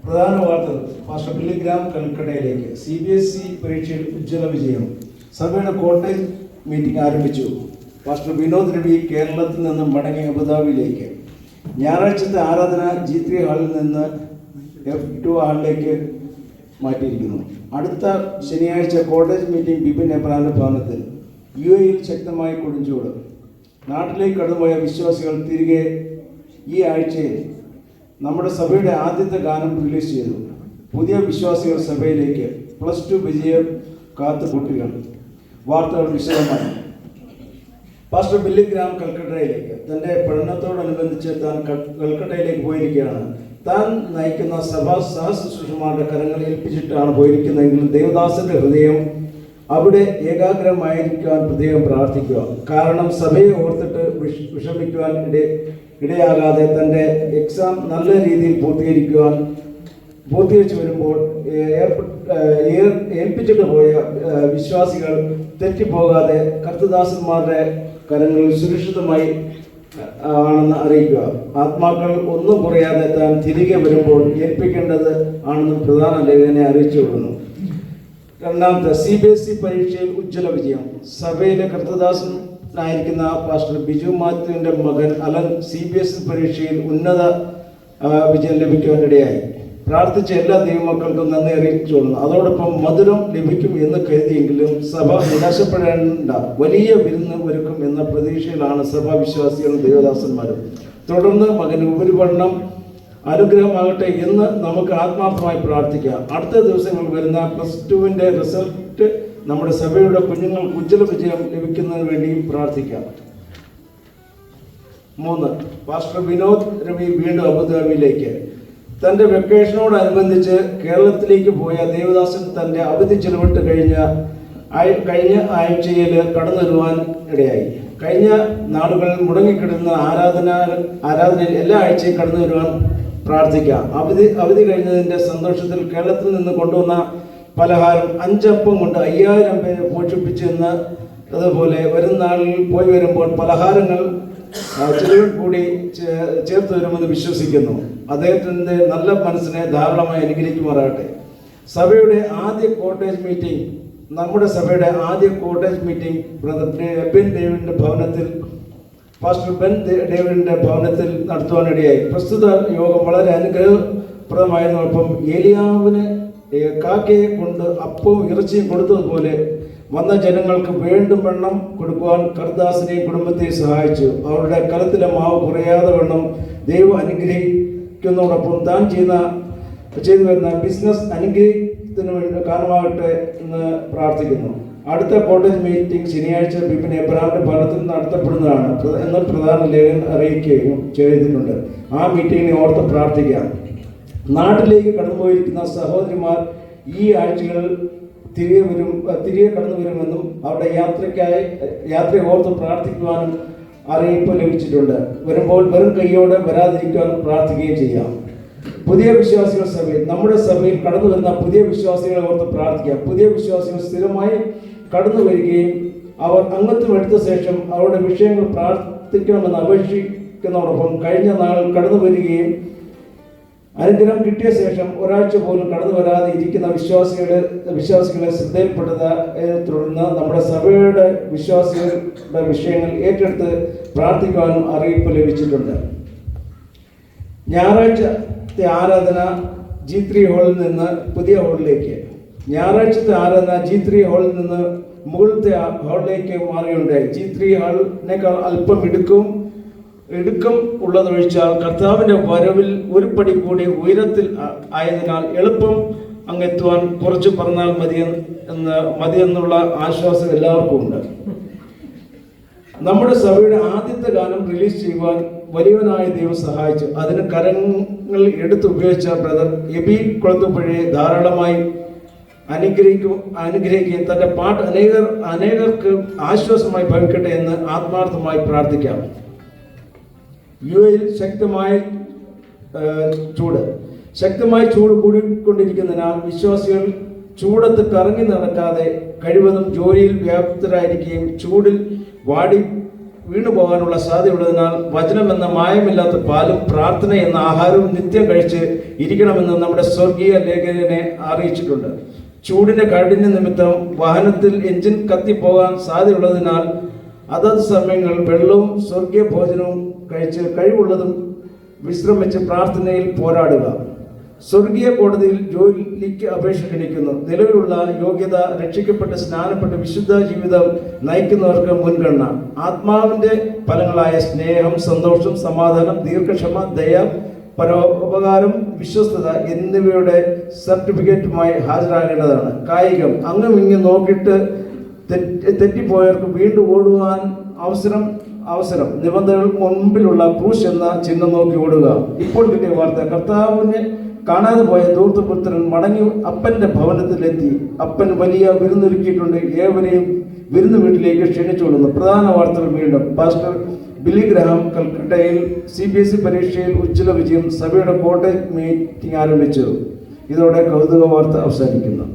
പ്രധാന വാർത്തകൾ. Pastor Billy Graham കൽക്കട്ടയിലേക്ക്. CBSE പരീക്ഷയിൽ ഉജ്ജ്വല വിജയം. സഭയുടെ കോട്ടയം മീറ്റിംഗ് ആരംഭിച്ചു. പാസ്റ്റർ വിനോദ് രവി കേരളത്തിൽ നിന്ന് മടങ്ങി അബുദാബിയിലേക്ക്. ഞായറാഴ്ചത്തെ ആരാധന G3 ഹാളിൽ നിന്ന് F2 ഹാളിലേക്ക് മാറ്റിയിരിക്കുന്നു. അടുത്ത ശനിയാഴ്ച കോട്ടേജ് മീറ്റിംഗ് ബിപിൻ എബ്രഹാമിന്റെ ഭവനത്തിൽ. UAE ശക്തമായി കൊടുഞ്ചൂട്. നാട്ടിലേക്ക് കടന്നുപോയ വിശ്വാസികൾ തിരികെ. ഈ ആഴ്ചയിൽ നമ്മുടെ സഭയുടെ ആദ്യത്തെ ഗാനം റിലീസ് ചെയ്തു. പുതിയ വിശ്വാസികൾ സഭയിലേക്ക്. +2 വിജയം കാത്ത കുട്ടികൾ. വാർത്തകൾ വിശദമായി. പാസ്റ്റർ ബില്ലി ഗ്രാം കൽക്കട്ടയിലേക്ക്. തൻ്റെ പഠനത്തോടനുബന്ധിച്ച് താൻ കൽക്കട്ടയിലേക്ക് പോയിരിക്കുകയാണ്. താൻ നയിക്കുന്ന സഭാ സഹശുശ്രൂഷന്മാരുടെ കരങ്ങളിൽ ഏൽപ്പിച്ചിട്ടാണ് പോയിരിക്കുന്നതെങ്കിലും ദൈവദാസന്റെ ഹൃദയം അവിടെ ഏകാഗ്രമായിരിക്കാൻ പ്രത്യേകം പ്രാർത്ഥിക്കുക. കാരണം സഭയെ ഓർത്തിട്ട് വിഷമിക്കുവാൻ ഇടയാകാതെ തൻ്റെ എക്സാം നല്ല രീതിയിൽ പൂർത്തീകരിച്ചു വരുമ്പോൾ ഏൽപ്പിച്ചിട്ട് പോയ വിശ്വാസികൾ തെറ്റിപ്പോകാതെ കർത്തദാസന്മാരുടെ കരങ്ങളിൽ സുരക്ഷിതമായി ആണെന്ന് അറിയിക്കുക. ആത്മാക്കൾ ഒന്നും കുറയാതെ താൻ തിരികെ വരുമ്പോൾ ഏൽപ്പിക്കേണ്ടത് ആണെന്ന് പ്രധാന ലേഖനെ അറിയിച്ചുകൊള്ളുന്നു. രണ്ടാമത്തെ, CBSE പരീക്ഷയിൽ ഉജ്ജ്വല വിജയം. സഭയിലെ കർത്തദാസനായിരിക്കുന്ന പാസ്റ്റർ ബിജു മാത്യുവിൻ്റെ മകൻ അലൻ CBSE പരീക്ഷയിൽ ഉന്നത വിജയം ലഭിക്കുവാനിടയായി. പ്രാർത്ഥിച്ച എല്ലാ ദൈവമക്കൾക്കും നന്ദി അറിയിച്ചുകൊള്ളുന്നു. അതോടൊപ്പം മധുരം ലഭിക്കും എന്ന് കരുതിയെങ്കിലും സഭ നിരാശപ്പെടേണ്ട, വലിയ വിരുന്ന് ഒരുക്കും എന്ന പ്രതീക്ഷയിലാണ് സഭാ വിശ്വാസികളും ദൈവദാസന്മാരും. തുടർന്ന് മകന് ഉപരിപഠനം അനുഗ്രഹമാകട്ടെ എന്ന് നമുക്ക് ആത്മാർത്ഥമായി പ്രാർത്ഥിക്കാം. അടുത്ത ദിവസങ്ങളിൽ വരുന്ന +2 റിസൾട്ട് നമ്മുടെ സഭയുടെ കുഞ്ഞുങ്ങൾക്ക് ഉജ്ജ്വല വിജയം ലഭിക്കുന്നതിന് വേണ്ടിയും പ്രാർത്ഥിക്കാം. 3, പാസ്റ്റർ വിനോദ് രവി വീണ്ടും അബുദാബിയിലേക്ക്. തൻ്റെ വെക്കേഷനോടനുബന്ധിച്ച് കേരളത്തിലേക്ക് പോയ ദേവദാസൻ തൻ്റെ അവധി ചെലവിട്ട് കഴിഞ്ഞ ആഴ്ചയിൽ കടന്നു വരുവാൻ ഇടയായി. കഴിഞ്ഞ നാളുകളിൽ മുടങ്ങിക്കിടന്ന ആരാധനയിൽ എല്ലാ ആഴ്ചയും കടന്നു വരുവാൻ പ്രാർത്ഥിക്കാം. അവധി കഴിഞ്ഞതിൻ്റെ സന്തോഷത്തിൽ കേരളത്തിൽ നിന്ന് കൊണ്ടുവന്ന പലഹാരം 5 അപ്പം കൊണ്ട് 5000 പേരെ പോഷിപ്പിച്ചെന്ന്. അതുപോലെ വരും നാളിൽ പോയി വരുമ്പോൾ പലഹാരങ്ങൾ ചിലവിൽ കൂടി ചേർത്ത് വരുമെന്ന് വിശ്വസിക്കുന്നു. അദ്ദേഹത്തിൻ്റെ നല്ല മനസ്സിനെ ധാരാളമായി അനുഗ്രഹിക്കുമാറാകട്ടെ. നമ്മുടെ സഭയുടെ ആദ്യ കോട്ടേജ് മീറ്റിംഗ് ബെൻ ഡേവിഡിന്റെ ഭവനത്തിൽ പാസ്റ്റർ ബെൻ ഡേവിഡിന്റെ ഭവനത്തിൽ നടത്തുവാനിടയായി. പ്രസ്തുത യോഗം വളരെ അനുഗ്രഹപ്രദമായതിനൊപ്പം ഏലിയാവിന് കാക്കയെ കൊണ്ട് അപ്പവും ഇറച്ചിയും കൊടുത്തതുപോലെ വന്ന ജനങ്ങൾക്ക് വേണ്ടും വണ്ണം കൊടുക്കുവാൻ കർദാസിനെയും കുടുംബത്തെയും സഹായിച്ചു. അവരുടെ കലത്തിലെ മാവ് കുറയാതെ വണ്ണം ദൈവം അനുഗ്രഹിക്കുന്നതോടൊപ്പം താൻ ചെയ്തു വരുന്ന ബിസിനസ് അനുഗ്രഹത്തിന് വേണ്ടി കാരണമാകട്ടെ എന്ന് പ്രാർത്ഥിക്കുന്നു. അടുത്ത കോട്ടേജ് മീറ്റിംഗ് ശനിയാഴ്ച ബിപിൻ എബ്രഹാമിന്റെ ഭവനത്തിൽ നടത്തപ്പെടുന്നതാണ് എന്ന് പ്രധാന ലേഖകൻ അറിയിക്കുകയും ചെയ്തിട്ടുണ്ട്. ആ മീറ്റിംഗിനെ ഓർത്ത് പ്രാർത്ഥിക്കാം. നാട്ടിലേക്ക് കടന്നുപോയിരിക്കുന്ന സഹോദരിമാർ ഈ ആഴ്ചകൾ തിരികെ കടന്നു വരുമെന്നും അവരുടെ യാത്രയെ ഓർത്ത് പ്രാർത്ഥിക്കുവാനും അറിയിപ്പ് ലഭിച്ചിട്ടുണ്ട്. വരുമ്പോൾ വെറും കൈയോടെ വരാതിരിക്കാൻ പ്രാർത്ഥിക്കുകയും ചെയ്യാം. പുതിയ വിശ്വാസികൾ സഭയിൽ. നമ്മുടെ സഭയിൽ കടന്നു വരുന്ന പുതിയ വിശ്വാസികളെ ഓർത്ത് പ്രാർത്ഥിക്കാം. പുതിയ വിശ്വാസികൾ സ്ഥിരമായി കടന്നു വരികയും അവർ അംഗത്വം എടുത്ത ശേഷം അവരുടെ വിഷയങ്ങൾ പ്രാർത്ഥിക്കണമെന്ന് അപേക്ഷിക്കുന്നതോടൊപ്പം കഴിഞ്ഞ നാളിൽ കടന്നു വരികയും അനുഗ്രഹം കിട്ടിയ ശേഷം ഒരാഴ്ച പോലും കടന്നു വരാതെ ഇരിക്കുന്ന വിശ്വാസികളെ ശ്രദ്ധയിൽപ്പെട്ടതിനെ തുടർന്ന് നമ്മുടെ സഭയുടെ വിശ്വാസികളുടെ വിഷയങ്ങൾ ഏറ്റെടുത്ത് പ്രാർത്ഥിക്കുവാനും അറിയിപ്പ് ലഭിച്ചിട്ടുണ്ട്. ഞായറാഴ്ചത്തെ ആരാധന G3 ഹാളിൽ നിന്ന് പുതിയ ഹാളിലേക്ക്. ഞായറാഴ്ചത്തെ ആരാധന G3 ഹാളിൽ നിന്ന് മുകളിലത്തെ ഹാളിലേക്ക് മാറിയുണ്ടായി. G3 ഹാളിനേക്കാൾ അല്പം ഇടുക്കം ഉള്ളതൊഴിച്ചാൽ കർത്താവിൻ്റെ വരവിൽ ഒരു പടി കൂടി ഉയരത്തിൽ ആയതിനാൽ എളുപ്പം അങ്ങെത്തുവാൻ കുറച്ച് പറഞ്ഞാൽ മതിയെന്നുള്ള ആശ്വാസം എല്ലാവർക്കും ഉണ്ട്. നമ്മുടെ സഭയുടെ ആദ്യത്തെ ഗാനം റിലീസ് ചെയ്യുവാൻ വലിയവനായ ദൈവം സഹായിച്ചു. അതിന് കരങ്ങൾ എടുത്തുപയോഗിച്ച ബ്രദർ എബി കുളത്തുപുഴയെ ധാരാളമായി അനുഗ്രഹിക്കുകയും തൻ്റെ പാട്ട് അനേകർക്ക് ആശ്വാസമായി ഭവിക്കട്ടെ എന്ന് ആത്മാർത്ഥമായി പ്രാർത്ഥിക്കാം. UAE ശക്തമായി ചൂട് കൂടിക്കൊണ്ടിരിക്കുന്നതിനാൽ വിശ്വാസികൾ ചൂടത്ത് കറങ്ങി നടക്കാതെ കഴിവതും ജോലിയിൽ വ്യാപൃതരായിരിക്കുകയും ചൂടിൽ വീണുപോകാനുള്ള സാധ്യതയുള്ളതിനാൽ വചനം എന്ന മായമില്ലാത്ത പാലും പ്രാർത്ഥന എന്ന ആഹാരവും നിത്യം കഴിച്ച് ഇരിക്കണമെന്ന് നമ്മുടെ സ്വർഗീയ ലേഖകനെ അറിയിച്ചിട്ടുണ്ട്. ചൂടിന്റെ കാഠിന്യ നിമിത്തം വാഹനത്തിൽ എഞ്ചിൻ കത്തിപ്പോകാൻ സാധ്യതയുള്ളതിനാൽ അതത് സമയങ്ങളിൽ വെള്ളവും സ്വർഗീയ ഭോജനവും കഴിച്ച് കഴിവുള്ളതും വിശ്രമിച്ച് പ്രാർത്ഥനയിൽ പോരാടുക. സ്വർഗീയ കോടതിയിൽ ജോലിക്ക് അപേക്ഷ ക്ഷണിക്കുന്നു. നിലവിലുള്ള യോഗ്യത, രക്ഷിക്കപ്പെട്ട് സ്നാനപ്പെട്ട് വിശുദ്ധ ജീവിതം നയിക്കുന്നവർക്ക് മുൻഗണന. ആത്മാവിന്റെ ഫലങ്ങളായ സ്നേഹം, സന്തോഷം, സമാധാനം, ദീർഘക്ഷമ, ദയ, പരോപകാരം, വിശ്വസ്തത എന്നിവയുടെ സർട്ടിഫിക്കറ്റുമായി ഹാജരാകേണ്ടതാണ്. കായികം, അങ്ങും ഇങ്ങും നോക്കിയിട്ട് തെറ്റിപ്പോയവർക്ക് വീണ്ടും ഓടുവാൻ അവസരം നിബന്ധനകൾ മുൻപിലുള്ള ക്രൂശ് എന്ന ചിഹ്നം നോക്കി ഓടുക. ഇപ്പോൾ കിട്ടിയ വാർത്ത, കർത്താവിനെ കാണാതെ പോയ ധൂർത്തപുത്രൻ മടങ്ങി അപ്പന്റെ ഭവനത്തിലെത്തി. അപ്പൻ വലിയ വിരുന്നൊരുക്കിയിട്ടുണ്ട്, ഏവരെയും വിരുന്ന് വീട്ടിലേക്ക് ക്ഷണിച്ചുകൊള്ളുന്നു. പ്രധാന വാർത്തകൾ വീണ്ടും. പാസ്റ്റർ ബില്ലി ഗ്രഹാം കൽക്കട്ടയിൽ CBSE പരീക്ഷയിൽ ഉജ്ജ്വല വിജയം. സഭയുടെ കോട്ടേജ് മീറ്റിംഗ് ആരംഭിച്ചു. ഇതോടെ കൗതുക വാർത്ത അവസാനിക്കുന്നു.